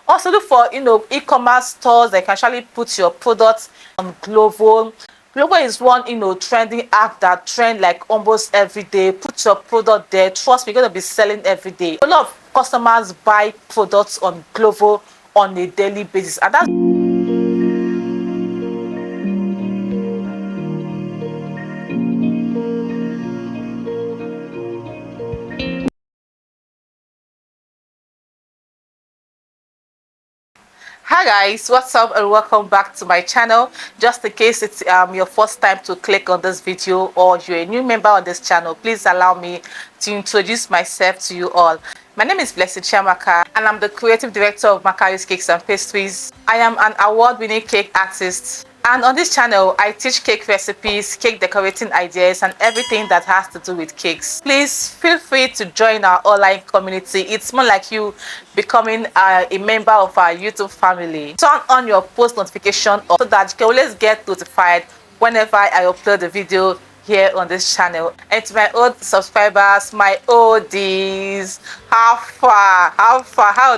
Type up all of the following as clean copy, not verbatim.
Also look for e-commerce stores that can actually put your products on Glovo. Glovo is one trending app that trend like almost every day. Put your product there, trust me, you're gonna be selling every day. A lot of customers buy products on Glovo on a daily basis, and that's Hi guys, what's up and welcome back to my channel. Just in case it's your first time to click on this video or you're a new member on this channel, please allow me to introduce myself to you all. My name is Blessed Chiamaka and I'm the creative director of Makari's Cakes and Pastries. I am an award-winning cake artist, and on this channel I teach cake recipes, cake decorating ideas, and everything that has to do with cakes. Please feel free to join our online community. It's more like you becoming a member of our YouTube family. Turn on your post notification so that you can always get notified whenever I upload a video here on this channel. And to my old subscribers, my oldies, how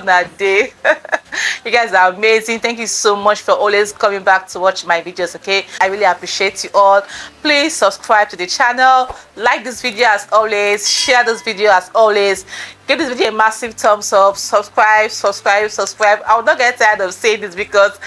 na day? You guys are amazing. Thank you so much for always coming back to watch my videos. Okay, I really appreciate you all. Please subscribe to the channel, like this video as always, share this video as always, give this video a massive thumbs up, subscribe. I will not get tired of saying this because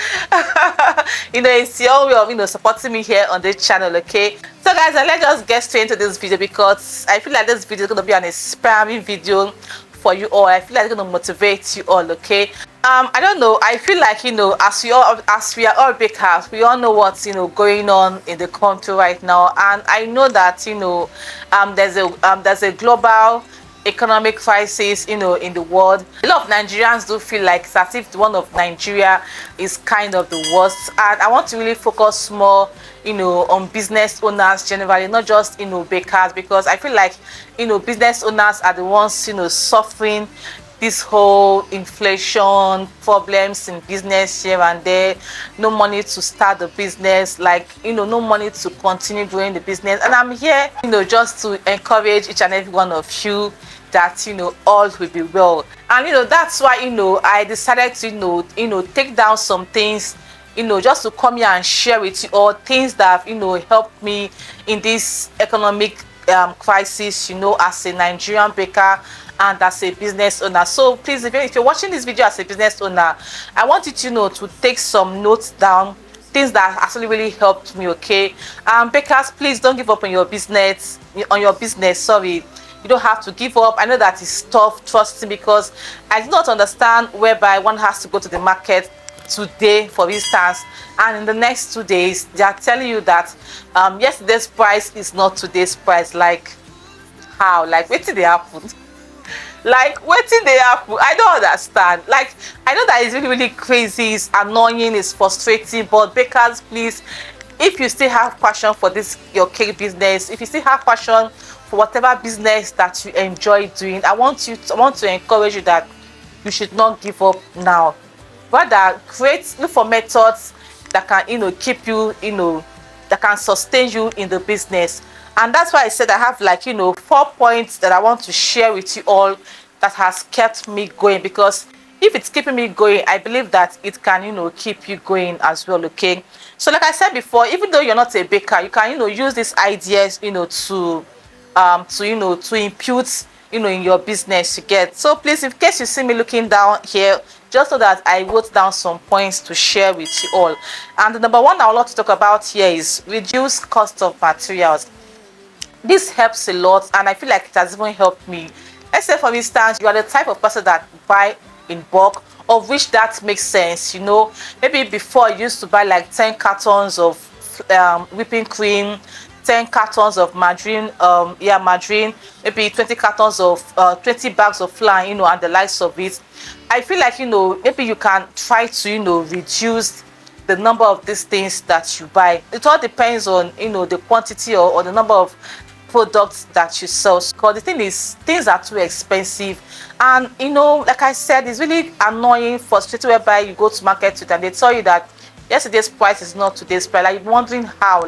it's your way of supporting me here on this channel. Okay, so guys, let's just get straight into this video because I feel like this video is going to be an inspiring video for you all. I feel like it's going to motivate you all. Okay, I don't know, I feel like as we are all bakers, we all know what's going on in the country right now, and I know that there's a global economic crisis in the world. A lot of Nigerians do feel like it's as if the one of Nigeria is kind of the worst, and I want to really focus more on business owners generally, not just bakers, because I feel like business owners are the ones suffering this whole inflation problems in business here and there. No money to start the business, like no money to continue growing the business. And I'm here just to encourage each and every one of you that all will be well. And that's why I decided to take down some things just to come here and share with you all things that have helped me in this economic crisis, as a Nigerian baker and as a business owner. So please, if you're watching this video as a business owner, I want you to to take some notes down, things that actually really helped me. Okay, bakers, please don't give up on your business. Sorry, you don't have to give up. I know that it's tough, trust me, because I do not understand whereby one has to go to the market today, for instance, and in the next 2 days they are telling you that yesterday's price is not today's price. Like how? Like what did they happen? Like wetin dey happen? I don't understand. Like I know that it's really crazy, it's annoying, it's frustrating, but bakers, please, if you still have passion for this your cake business, if you still have passion for whatever business that you enjoy doing, I want to encourage you that you should not give up now. Rather, look for methods that can keep you that can sustain you in the business. And that's why I said I have like 4 points that I want to share with you all that has kept me going, because if it's keeping me going, I believe that it can keep you going as well. Okay, so like I said before, even though you're not a baker, you can use these ideas to impute in your business you get. So please, in case you see me looking down here, just so that I wrote down some points to share with you all. And the number one I would like to talk about here is reduce cost of materials. This helps a lot, and I feel like it has even helped me. Let's say, for instance, you are the type of person that buy in bulk, of which that makes sense. Maybe before you used to buy like 10 cartons of whipping cream, 10 cartons of margarine, maybe 20 cartons of 20 bags of flour, and the likes of it. I feel like maybe you can try to reduce the number of these things that you buy. It all depends on the quantity or the number of products that you sell, because the thing is, things are too expensive, and like I said, it's really annoying, frustrating, whereby you go to market with and they tell you that yesterday's price is not today's price. Like you're wondering how,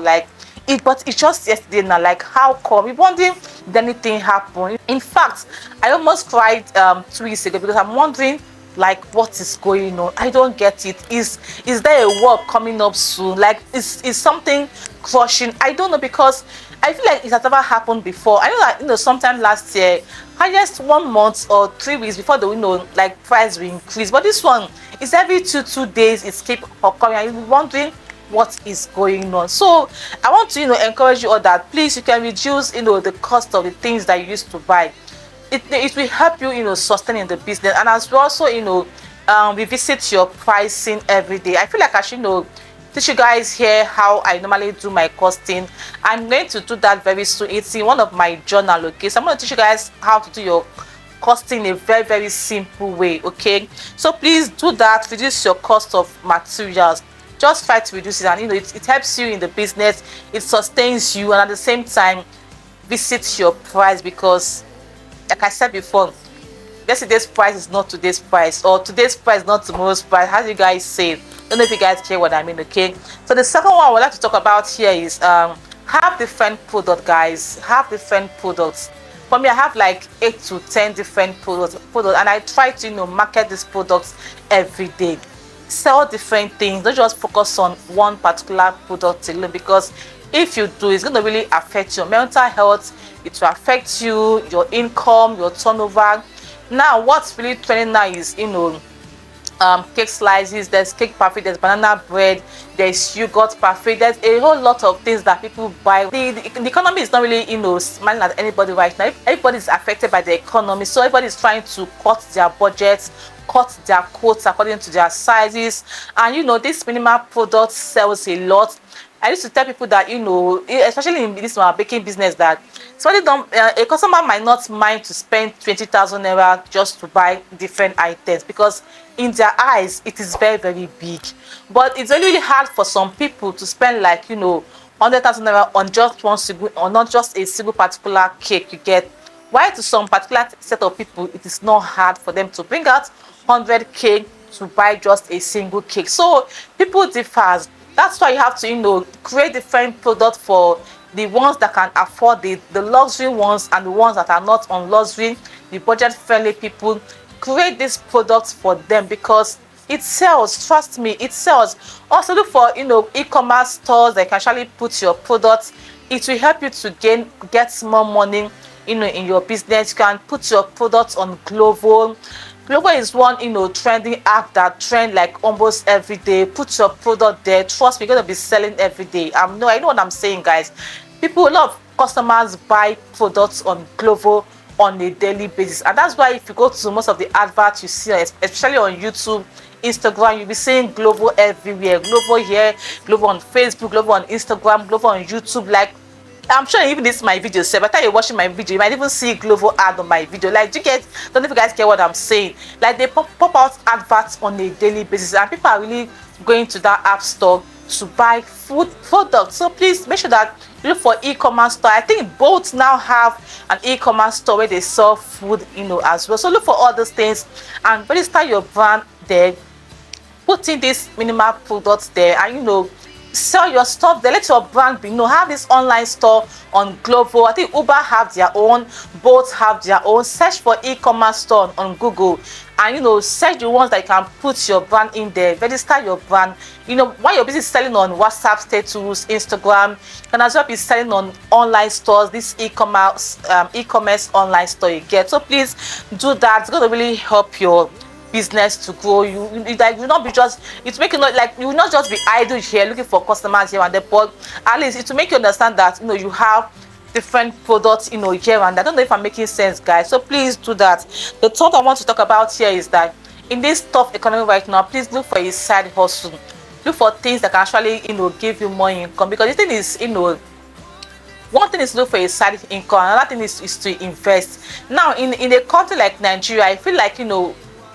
but it's just yesterday now. Like how come? You're wondering, did anything happen? In fact, I almost cried 2 weeks ago because I'm wondering Like, what is going on? I don't get it. Is there a war coming up soon? Like, is something crushing? I don't know, because I feel like it has never happened before. I know that, sometime last year, highest 1 month or 3 weeks before the, like, price will increase. But this one is every two days it's keep occurring, and you're wondering what is going on. So I want to, encourage you all that please, you can reduce, the cost of the things that you used to buy. It will help you, sustaining the business. And as we also, revisit your pricing every day. I feel like I should, teach you guys here how I normally do my costing. I'm going to do that very soon. It's in one of my journal. Okay, so I'm going to teach you guys how to do your costing in a very, very simple way. Okay, so please do that. Reduce your cost of materials. Just try to reduce it, and it helps you in the business. It sustains you, and at the same time visit your price, because like I said before, yesterday's price is not today's price, or today's price is not tomorrow's price. How do you guys say? Don't know if you guys care what I mean. Okay, so the second one I would like to talk about here is have different products, guys. Have different products. For me, I have like 8 to 10 different products, and I try to market these products every day. Sell different things. Don't just focus on one particular product alone, because if you do, it's going to really affect your mental health. It will affect you, your income, your turnover. Now, what's really trending now is, cake slices. There's cake parfait, there's banana bread, there's yogurt parfait. There's a whole lot of things that people buy. The economy is not really, smiling at anybody right now. Everybody is affected by the economy, so everybody is trying to cut their budgets, cut their quotes according to their sizes. And this minimal product sells a lot. I used to tell people that, especially in this baking business, that a customer might not mind to spend 20,000 naira just to buy different items, because in their eyes it is very, very big. But it's really hard for some people to spend like 100,000 naira on just one single, or not just a single particular cake, you get. Why to some particular set of people it is not hard for them to bring out 100k to buy just a single cake. So people differ. That's why you have to create different products for the ones that can afford the luxury ones, and the ones that are not on luxury, the budget friendly people. Create these products for them, because it sells. Trust me, it sells. Also look for e-commerce stores that can actually put your products. It will help you to get more money in your business. You can put your products on Glovo. Glovo is one trending app that trend like almost every day. Put your product there. Trust me, you're gonna be selling every day. I know what I'm saying, guys. A lot of customers buy products on Glovo on a daily basis, and that's why if you go to most of the adverts you see, especially on YouTube, Instagram, you'll be seeing Glovo everywhere. Glovo here, Glovo on Facebook, Glovo on Instagram, Glovo on YouTube. Like, I'm sure even this is my video, so by the time you're watching my video, you might even see Glovo ad on my video. Like, do you get? Don't know if you guys care what I'm saying. Like, they pop out adverts on a daily basis, and people are really going to that app store to buy food products. So please make sure that you look for e-commerce store. I think both now have an e-commerce store where they sell food, as well. So look for all those things and register your brand there. Put in these minimal products there, and sell your stuff there. Let your brand be known. Have this online store on Glovo. I think Uber have their own, both have their own. Search for e-commerce store on Google, and search the ones that you can put your brand in there. Register your brand. While you're busy selling on WhatsApp status, Instagram, you can as well be selling on online stores. This e-commerce online store you get. So please do that. It's going to really help your business to grow. You will not be just, it's making like you will not just be idle here looking for customers here and there, but at least it will make you understand that you have different products here and I don't know if I'm making sense, guys. So please do that. The thought I want to talk about here is that in this tough economy right now, please look for a side hustle. Look for things that can actually give you more income, because the thing is one thing is to look for a side income, another thing is to invest. Now in a country like Nigeria, I feel like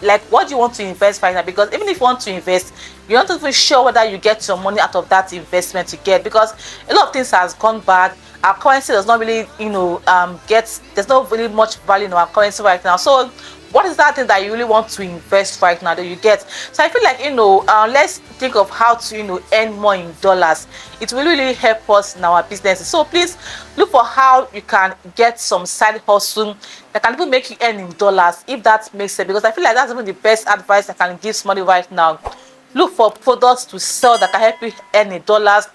like, what do you want to invest right now? Because even if you want to invest, you're not even sure whether you get your money out of that investment you get, because a lot of things has gone bad. Our currency does not really there's not really much value in our currency right now. So what is that thing that you really want to invest right now that you get. So I feel like, let's think of how to, earn more in dollars. It will really help us in our businesses. So please look for how you can get some side hustle that can even make you earn in dollars, if that makes sense, because I feel like that's even the best advice I can give somebody right now. Look for products to sell that can help you earn in dollars.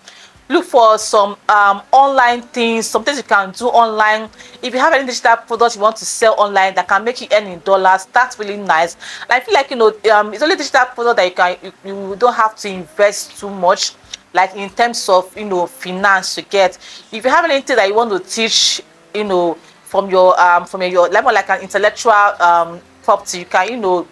Look for some online things, some things you can do online. If you have any digital products you want to sell online that can make you earn in dollars, that's really nice. And I feel like, it's only digital product that you don't have to invest too much, like in terms of, finance to get. If you have anything that you want to teach, from your level, like an intellectual property, you can,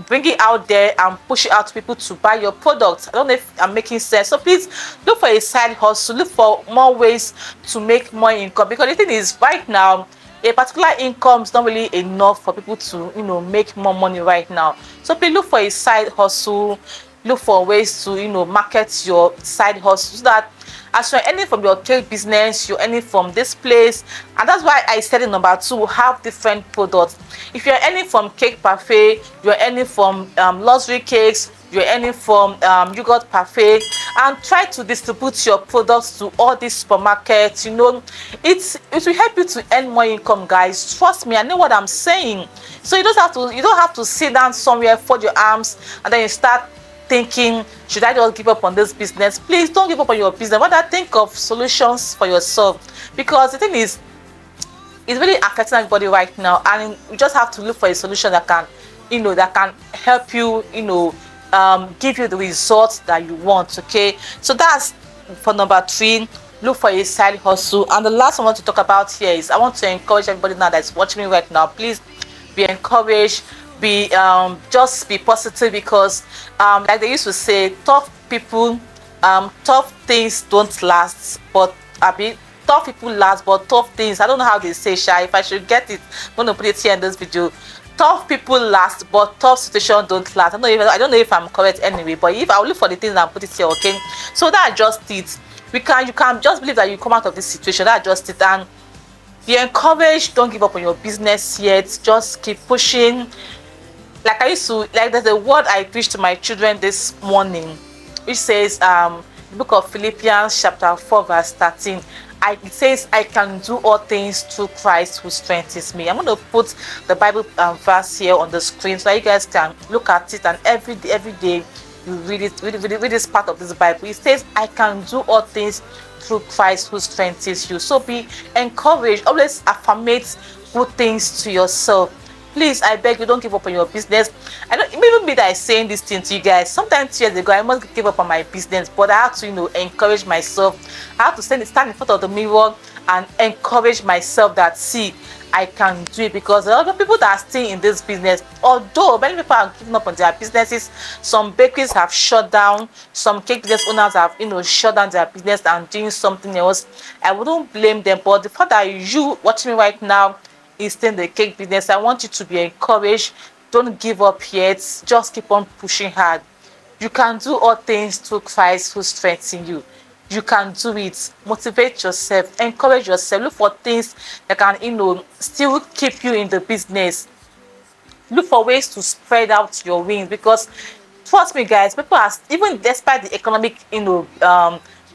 bring it out there and push it out to people to buy your product. I don't know if I'm making sense. So please look for a side hustle, look for more ways to make more income, because the thing is, right now a particular income is not really enough for people to make more money right now. So please look for a side hustle, look for ways to market your side hustle, so that as you're earning from your cake business, you're earning from this place. And that's why I said in number 2, have different products. If you're earning from cake parfait, you're earning from luxury cakes, you're earning from yogurt parfait, and try to distribute your products to all these supermarkets. It will help you to earn more income, guys. Trust me, I know what I'm saying. So you don't have to sit down somewhere, fold your arms, and then you start thinking, should I just give up on this business? Please don't give up on your business. Rather, think of solutions for yourself, because the thing is, it's really affecting everybody right now, and you just have to look for a solution that can help you, give you the results that you want. Okay, so that's for number 3. Look for a side hustle. And the last one I want to talk about here is, I want to encourage everybody now that's watching me right now, please be encouraged. Just be positive, because like they used to say, tough things don't last, but tough people last, but tough things, I don't know how they say, if I should get it, I'm going to put it here in this video. Tough people last, but tough situations don't last. I don't know if I'm correct anyway, but if I'll look for the things and put it here. Okay, so that's just it. You can just believe that you come out of this situation. That's just it. And be encouraged. Don't give up on your business yet. Just keep pushing. Like there's a word I preached to my children this morning, which says, the book of Philippians chapter 4 verse 13. It says, I can do all things through Christ who strengthens me. I'm going to put the Bible verse here on the screen so that you guys can look at it, and every day you read this part of this Bible. It says, I can do all things through Christ who strengthens you. So be encouraged. Always affirmate good things to yourself. Please, I beg you, don't give up on your business. I don't even be that I'm saying this thing to you guys. Sometimes years ago, I must give up on my business, but I have to, encourage myself. I have to stand in front of the mirror and encourage myself that, see, I can do it, because there are other people that are still in this business. Although many people are giving up on their businesses, some bakeries have shut down, some cake business owners have, shut down their business and doing something else. I wouldn't blame them, but the fact that you watching me right now is in the cake business, I want you to be encouraged. Don't give up yet. Just keep on pushing hard. You can do all things through Christ who strengthens you. You can do it. Motivate yourself, encourage yourself. Look for things that can still keep you in the business. Look for ways to spread out your wings, because trust me, guys, people are, even despite the economic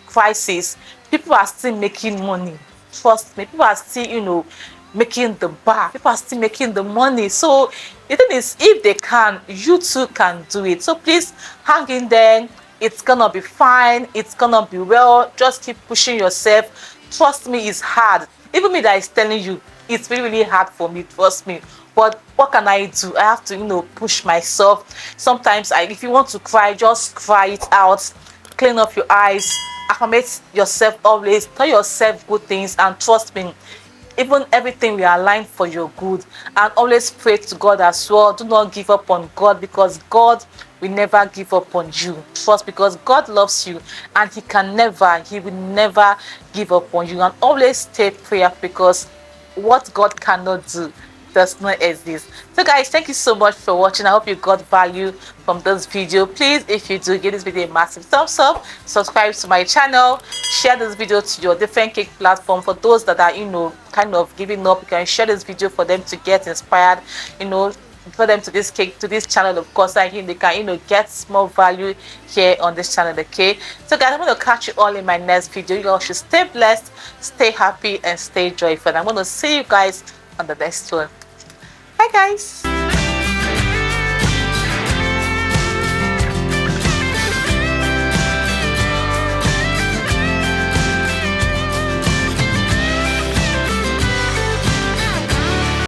crisis, people are still making money. Trust me, people are still making the bar, people are still making the money. So the thing is, if they can, you too can do it. So please hang in there. It's gonna be fine, it's gonna be well. Just keep pushing yourself. Trust me, it's hard. Even me that is telling you, it's really hard for me, trust me. But what can I do? I have to push myself. Sometimes if you want to cry, just cry it out. Clean up your eyes, affirmate yourself always, tell yourself good things, and trust me, even everything will align for your good. And always pray to God as well. Do not give up on God, because God will never give up on you. Trust, because God loves you, and He will never give up on you. And always stay prayerful, because what God cannot do does not exist. So guys, thank you so much for watching. I hope you got value from this video. Please, if you do, give this video a massive thumbs up, subscribe to my channel, share this video to your different cake platform. For those that are kind of giving up, you can share this video for them to get inspired. refer them to this cake, to this channel, of course, and they can get more value here on this channel. Okay, so guys, I'm going to catch you all in my next video. You all should stay blessed, stay happy, and stay joyful. I'm going to see you guys on the next one. Bye guys.